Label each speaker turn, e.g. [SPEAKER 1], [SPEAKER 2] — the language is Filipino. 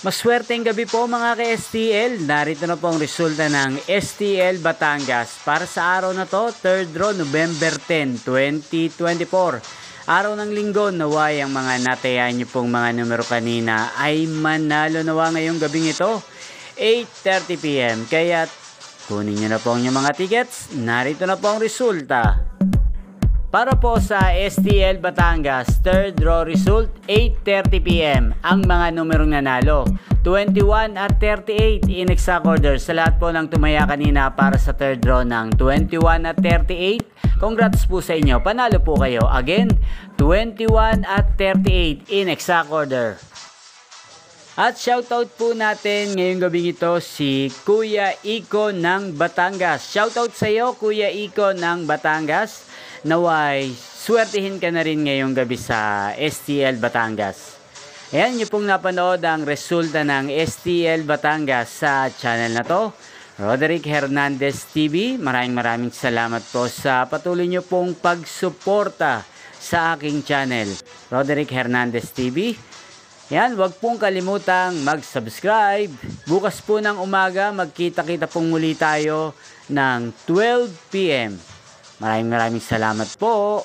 [SPEAKER 1] Maswerteng gabi po mga ka-STL. Narito na po ang resulta ng STL Batangas para sa araw na to, 3rd draw, November 10, 2024. Araw ng linggo, naway ang mga natayan niyo pong mga numero kanina ay manalo nawa ngayong gabing ito, 8:30 PM. Kaya kunin niyo na po ang inyong mga tickets. Narito na po ang resulta. Para po sa STL Batangas, 3rd draw result, 8:30 PM. Ang mga numerong nanalo, 21 at 38 in exact order. Sa lahat po ng tumaya kanina para sa 3rd draw ng 21 at 38, congrats po sa inyo. Panalo po kayo. Again, 21 at 38 in exact order. At shoutout po natin ngayong gabing ito si Kuya Iko ng Batangas. Shoutout sa iyo, Kuya Iko ng Batangas. Naway, swertihin ka na rin ngayong gabi sa STL Batangas. Ayan, nyo pong napanood ang resulta ng STL Batangas sa channel na to, Roderick Hernandez TV. Maraming salamat po sa patuloy nyo pong pagsuporta sa aking channel, Roderick Hernandez TV. Yan, wag pong kalimutang mag-subscribe. Bukas po ng umaga, magkita-kita pong muli tayo ng 12 PM. Maraming salamat po.